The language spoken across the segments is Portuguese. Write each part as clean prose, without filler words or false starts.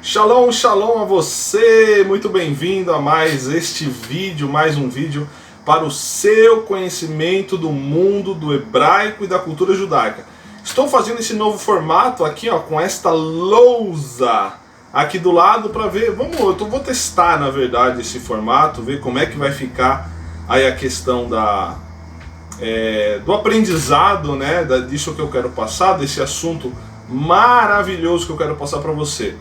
Shalom, shalom a você, muito bem-vindo a mais um vídeo para o seu conhecimento do mundo do hebraico e da cultura judaica. Estou fazendo esse novo formato aqui, ó, com esta lousa aqui do lado para ver, vou testar na verdade esse formato, ver como é que vai ficar aí a questão do aprendizado, né, disso que eu quero passar, desse assunto maravilhoso que eu quero passar para você.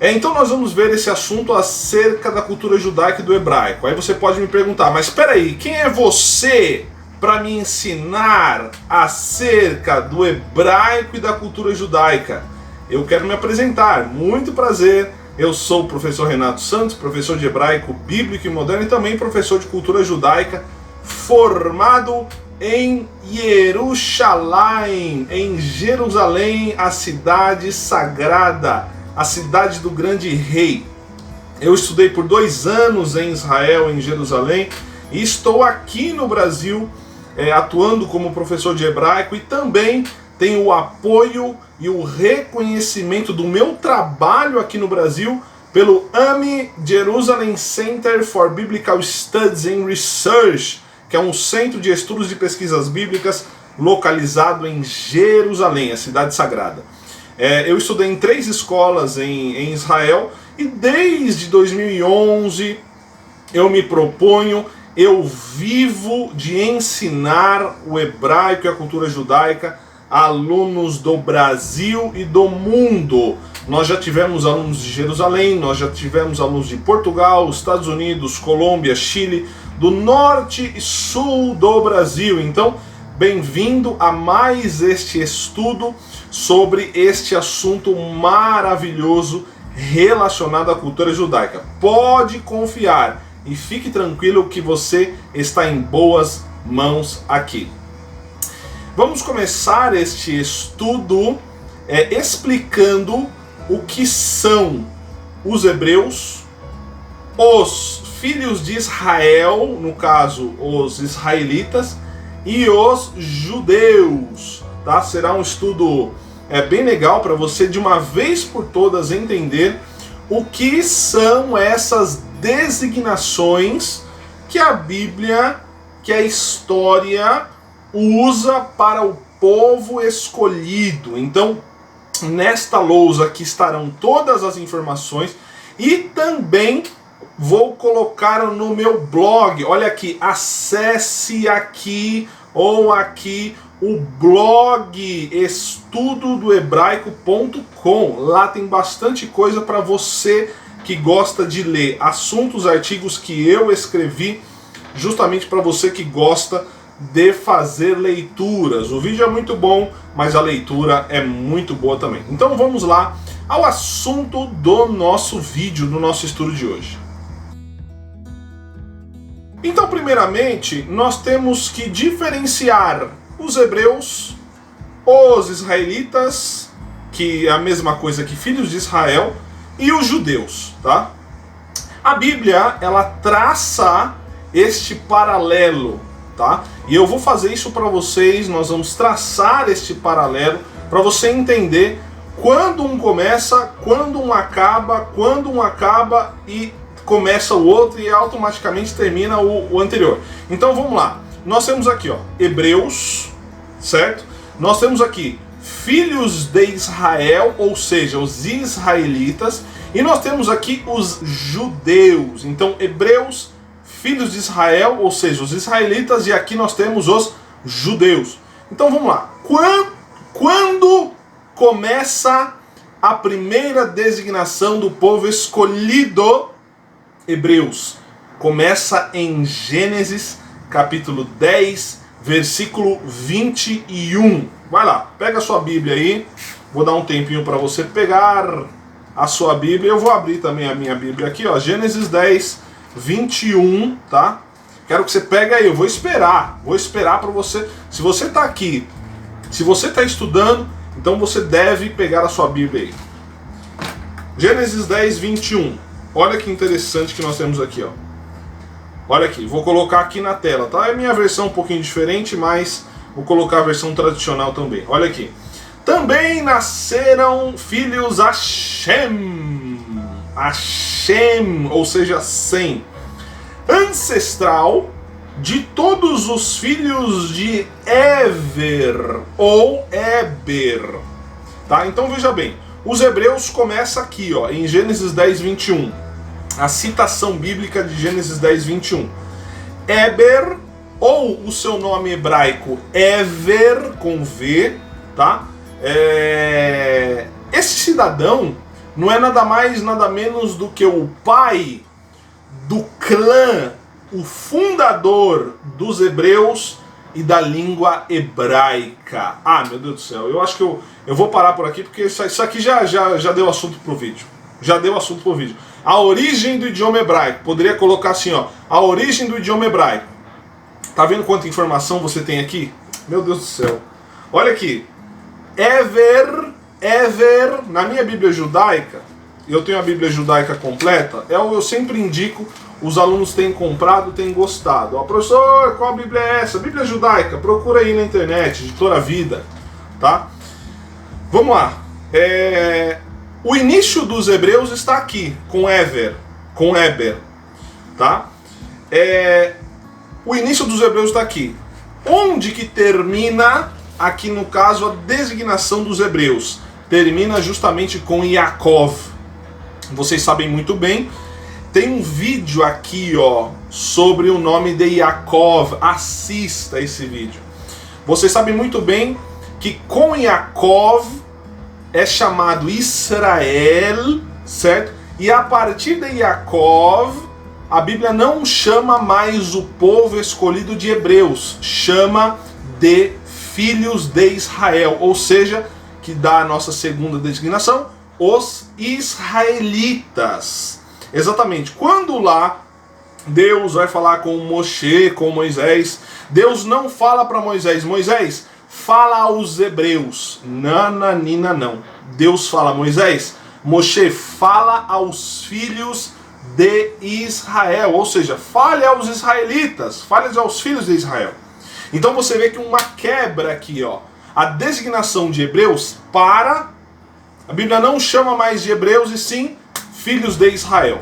Então nós vamos ver esse assunto acerca da cultura judaica e do hebraico. Aí você pode me perguntar, mas espera aí, quem é você para me ensinar acerca do hebraico e da cultura judaica? Eu quero me apresentar, muito prazer, eu sou o professor Renato Santos, professor de hebraico bíblico e moderno e também professor de cultura judaica, formado em Jerusalém, a cidade sagrada, a cidade do grande rei. Eu estudei por 2 anos em Israel, em Jerusalém, e estou aqui no Brasil atuando como professor de hebraico e também tenho o apoio e o reconhecimento do meu trabalho aqui no Brasil pelo AMI Jerusalem Center for Biblical Studies and Research, que é um centro de estudos e pesquisas bíblicas localizado em Jerusalém, a cidade sagrada. Eu estudei em 3 escolas em Israel e desde 2011 eu me proponho, eu vivo de ensinar o hebraico e a cultura judaica a alunos do Brasil e do mundo. Nós já tivemos alunos de Jerusalém, nós já tivemos alunos de Portugal, Estados Unidos, Colômbia, Chile, do norte e sul do Brasil. Então, bem-vindo a mais este estudo sobre este assunto maravilhoso relacionado à cultura judaica. Pode confiar e fique tranquilo que você está em boas mãos aqui. Vamos começar este estudo explicando o que são os hebreus, os filhos de Israel, no caso os israelitas, e os judeus. Tá? Será um estudo bem legal para você de uma vez por todas entender o que são essas designações que a Bíblia, que a história usa para o povo escolhido. Então, nesta lousa aqui estarão todas as informações e também vou colocar no meu blog. Olha aqui, acesse aqui ou aqui o blog estudodohebraico.com. Lá tem bastante coisa para você que gosta de ler assuntos, artigos que eu escrevi justamente para você que gosta de fazer leituras. O vídeo é muito bom, mas a leitura é muito boa também. Então vamos lá ao assunto do nosso vídeo, do nosso estudo de hoje. Então, primeiramente, nós temos que diferenciar os hebreus, os israelitas, que é a mesma coisa que filhos de Israel, e os judeus, tá? A Bíblia, ela traça este paralelo, tá? E eu vou fazer isso para vocês, nós vamos traçar este paralelo para você entender quando um começa, quando um acaba e começa o outro e automaticamente termina o anterior. Então vamos lá. Nós temos aqui, ó, hebreus, certo? Nós temos aqui filhos de Israel, ou seja, os israelitas, e nós temos aqui os judeus. Então, hebreus, filhos de Israel, ou seja, os israelitas, e aqui nós temos os judeus. Então vamos lá. Quando começa a primeira designação do povo escolhido? Hebreus. Começa em Gênesis, capítulo 10, versículo 21. Vai lá, pega a sua Bíblia aí. Vou dar um tempinho para você pegar a sua Bíblia. Eu vou abrir também a minha Bíblia aqui, ó. Gênesis 10, 21, tá? Quero que você pegue aí, eu vou esperar para você. Se você está aqui, se você está estudando, então você deve pegar a sua Bíblia aí. Gênesis 10, 21. Olha que interessante que nós temos aqui, ó. Olha aqui, vou colocar aqui na tela, tá? É a minha versão um pouquinho diferente, mas vou colocar a versão tradicional também. Olha aqui. Também nasceram filhos a Shem, ou seja, Sem, ancestral de todos os filhos de Ever, ou Eber. Tá? Então veja bem, os hebreus começam aqui, ó, em Gênesis 10, 21. A citação bíblica de Gênesis 10, 21. Eber, ou o seu nome hebraico Ever, com V, tá? Esse cidadão não é nada mais, nada menos do que o pai do clã, o fundador dos hebreus e da língua hebraica. Ah, meu Deus do céu, eu acho que eu vou parar por aqui, porque isso aqui já deu assunto pro vídeo. Já deu assunto pro vídeo. A origem do idioma hebraico. Poderia colocar assim, ó. A origem do idioma hebraico. Tá vendo quanta informação você tem aqui? Meu Deus do céu. Olha aqui. Ever, na minha Bíblia judaica, eu tenho a Bíblia judaica completa, eu sempre indico, os alunos têm comprado, têm gostado. Ó, professor, qual Bíblia é essa? Bíblia judaica, procura aí na internet, Editora Vida, tá? Vamos lá. O início dos hebreus está aqui, com Eber, tá? O início dos hebreus está aqui. Onde que termina, aqui no caso, a designação dos hebreus? Termina justamente com Yaakov. Vocês sabem muito bem, tem um vídeo aqui, ó, sobre o nome de Yaakov. Assista esse vídeo. Vocês sabem muito bem que com Yaakov é chamado Israel, certo? E a partir de Yaakov, a Bíblia não chama mais o povo escolhido de hebreus, chama de filhos de Israel, ou seja, que dá a nossa segunda designação, os israelitas. Exatamente. Quando lá Deus vai falar com Moshe, com Moisés, Deus não fala para Moisés, Moisés, fala aos hebreus. Nananina não. Deus fala a Moisés, Moshe, fala aos filhos de Israel. Ou seja, fale aos israelitas, fale aos filhos de Israel. Então você vê que uma quebra aqui, ó. A designação de hebreus para... A Bíblia não chama mais de hebreus e sim filhos de Israel.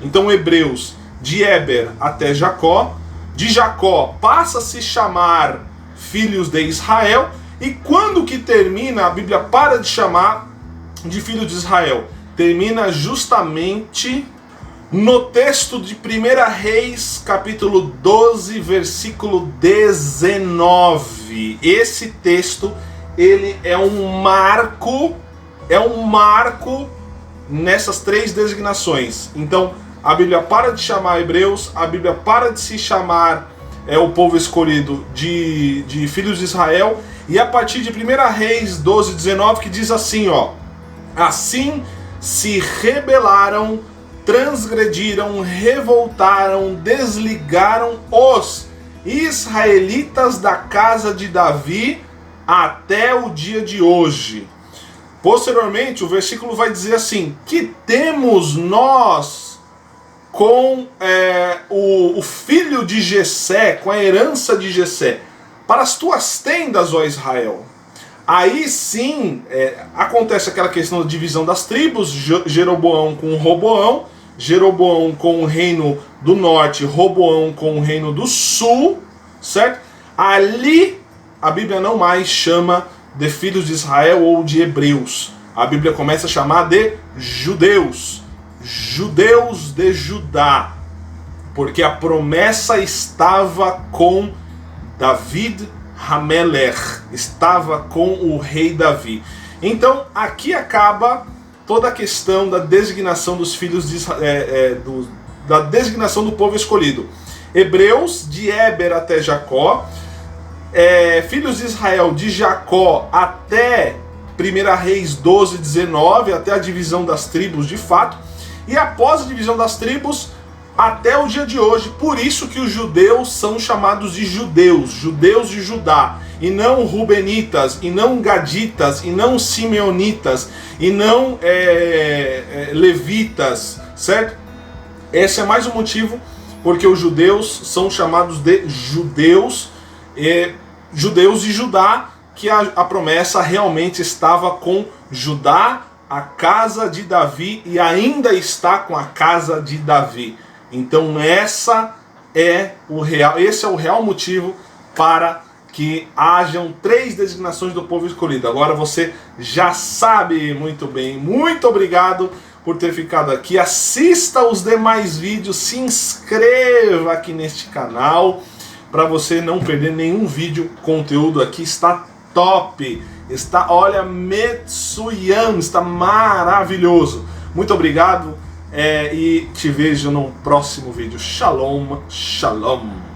Então hebreus de Eber até Jacó. De Jacó passa a se chamar filhos de Israel. E quando que termina, a Bíblia para de chamar de filhos de Israel. Termina justamente no texto de 1 Reis, capítulo 12, versículo 19. Esse texto, ele é um marco nessas três designações. Então, a Bíblia para de chamar hebreus, a Bíblia para de se chamar o povo escolhido de filhos de Israel, e a partir de 1 Reis 12, 19, que diz assim, ó: assim se rebelaram, transgrediram, revoltaram, desligaram os israelitas da casa de Davi até o dia de hoje. Posteriormente, o versículo vai dizer assim: que temos nós com o filho de Jessé, com a herança de Jessé, para as tuas tendas, ó Israel. Aí sim acontece aquela questão da divisão das tribos, Jeroboão com Roboão, Jeroboão com o reino do norte, Roboão com o reino do sul, certo? Ali a Bíblia não mais chama de filhos de Israel ou de hebreus. A Bíblia começa a chamar de judeus, judeus de Judá, porque a promessa estava com David Hamelech, estava com o rei Davi. Então aqui acaba toda a questão da designação dos filhos de da designação do povo escolhido. Hebreus de Eber até Jacó, filhos de Israel de Jacó até 1 Reis 12, 19, até a divisão das tribos de fato, e após a divisão das tribos até o dia de hoje. Por isso que os judeus são chamados de judeus, judeus de Judá, e não rubenitas, e não gaditas, e não simeonitas, e não levitas, certo? Esse é mais um motivo porque os judeus são chamados de judeus, judeus de Judá, que a promessa realmente estava com Judá, a casa de Davi, e ainda está com a casa de Davi. Então esse é o real motivo para que hajam 3 designações do povo escolhido. Agora você já sabe muito bem. Muito obrigado por ter ficado aqui. Assista os demais vídeos, se inscreva aqui neste canal para você não perder nenhum vídeo. Conteúdo aqui está top. Está, olha, Metsuyam, está maravilhoso. Muito obrigado e te vejo no próximo vídeo. Shalom, shalom.